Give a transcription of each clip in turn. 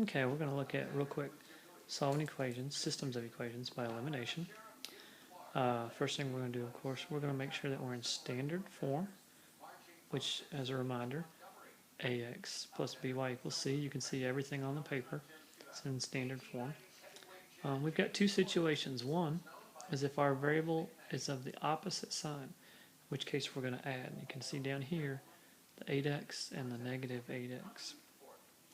Okay, we're going to look at real quick solving equations, systems of equations by elimination. First thing we're going to do, of course, we're going to make sure that we're in standard form, which, as a reminder, ax plus by equals c. You can see everything on the paper. It's in standard form. We've got two situations. One is if our variable is of the opposite sign, in which case we're going to add. You can see down here the 8x and the negative 8x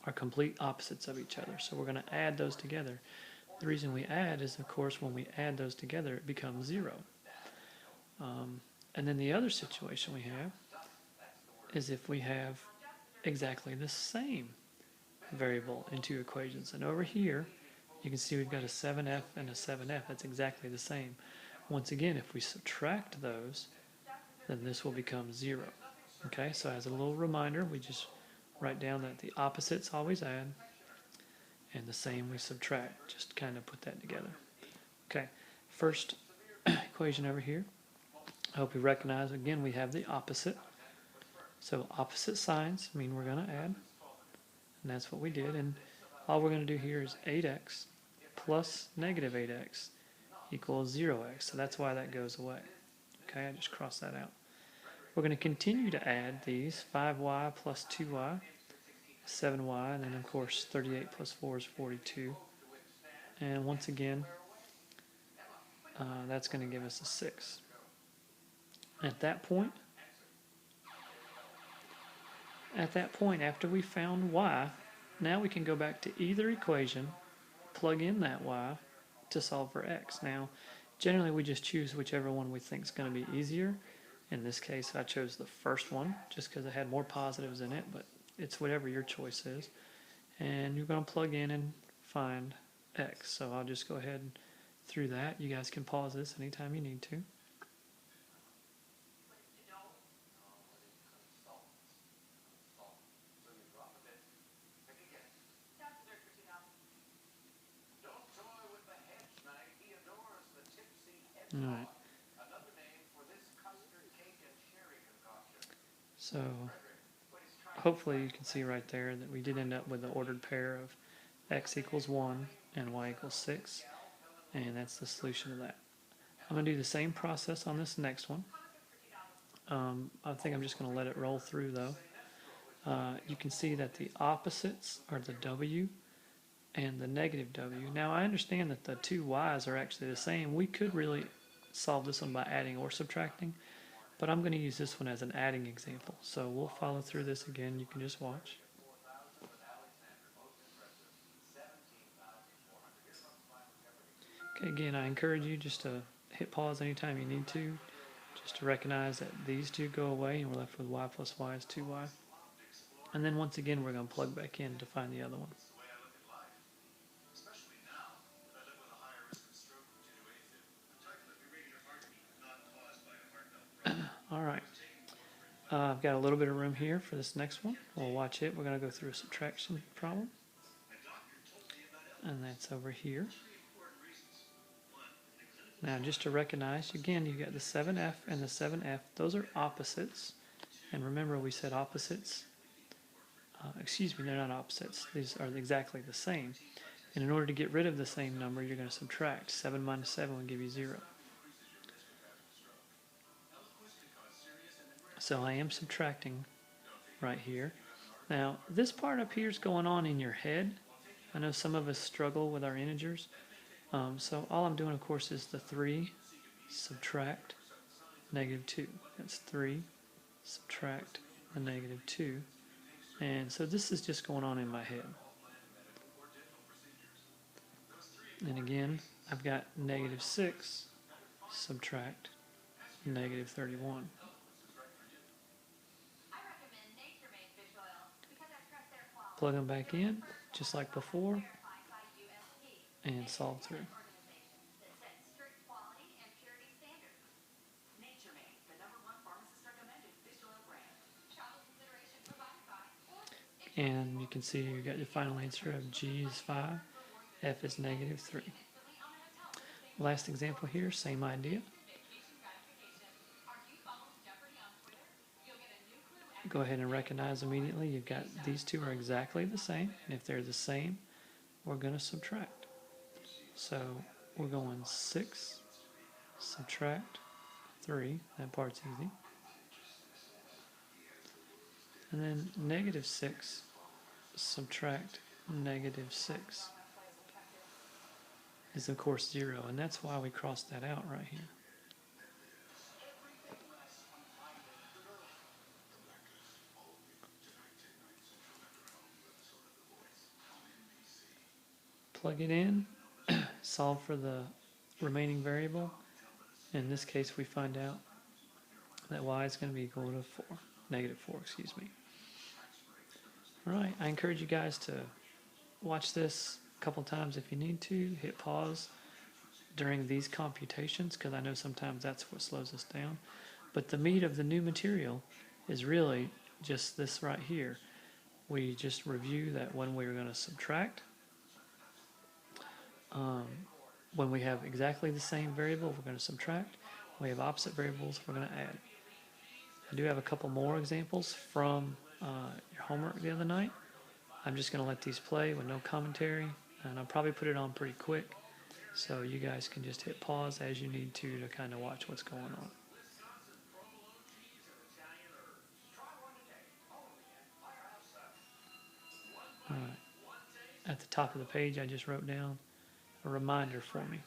are complete opposites of each other. So we're going to add those together. The reason we add is, of course, when we add those together, it becomes 0. And then the other situation we have is if we have exactly the same variable in two equations. And over here, you can see we've got a 7f and a 7f. That's exactly the same. Once again, if we subtract those, then this will become 0. Okay, so as a little reminder, we just write down that the opposites always add, and the same we subtract. Just kind of put that together. Okay, first equation over here. I hope you recognize, again, we have the opposite. So opposite signs mean we're going to add, and that's what we did. And all we're going to do here is 8x plus negative 8x equals 0x. So that's why that goes away. Okay, I just crossed that out. We're going to continue to add these, 5y plus 2y, 7y, and then of course 38 plus 4 is 42. And once again, that's going to give us a 6. At that point, after we found y, now we can go back to either equation, plug in that y to solve for x. Now, generally we just choose whichever one we think is going to be easier. In this case, I chose the first one just because it had more positives in it, but it's whatever your choice is. And you're going to plug in and find x. So I'll just go ahead and through that. You guys can pause this anytime you need to. All right. So hopefully you can see right there that we did end up with the ordered pair of x equals 1 and y equals 6, and that's the solution to that. I'm going to do the same process on this next one. I think I'm just going to let it roll through though. You can see that the opposites are the w and the negative w. Now I understand that the two y's are actually the same. We could really solve this one by adding or subtracting, but I'm going to use this one as an adding example. So we'll follow through this again. You can just watch. Okay, again, I encourage you just to hit pause anytime you need to, just to recognize that these two go away and we're left with y plus y is 2y. And then once again, we're going to plug back in to find the other one. All right. I've got a little bit of room here for this next one. We'll watch it. We're going to go through a subtraction problem. And that's over here. Now, just to recognize, again, you've got the 7f and the 7f. Those are opposites. And remember, we said opposites. Excuse me, they're not opposites. These are exactly the same. And in order to get rid of the same number, you're going to subtract. 7 minus 7 will give you 0. So I am subtracting right here. Now, this part up here is going on in your head. I know some of us struggle with our integers. So all I'm doing, of course, is the 3 subtract negative 2. That's 3 subtract the negative 2. And so this is just going on in my head. And again, I've got negative 6 subtract negative 31. Plug them back in, just like before, and solve through. And you can see you got your final answer of G is 5, F is negative 3. Last example here, same idea. Go go ahead and recognize immediately you've got these two are exactly the same, and if they're the same, we're going to subtract. So we're going 6 subtract 3, that part's easy. And then negative 6 subtract negative 6 is of course 0, and that's why we crossed that out right here. Plug it in, solve for the remaining variable. In this case, we find out that y is going to be equal to 4, negative 4, excuse me. All right, I encourage you guys to watch this a couple times if you need to. Hit pause during these computations because I know sometimes that's what slows us down. But the meat of the new material is really just this right here. We just review that when we're going to subtract, when we have exactly the same variable, we're going to subtract. When we have opposite variables, we're going to add. I do have a couple more examples from your homework the other night. I'm just going to let these play with no commentary, and I'll probably put it on pretty quick, so you guys can just hit pause as you need to kind of watch what's going on. All right. At the top of the page, I just wrote down a reminder for me.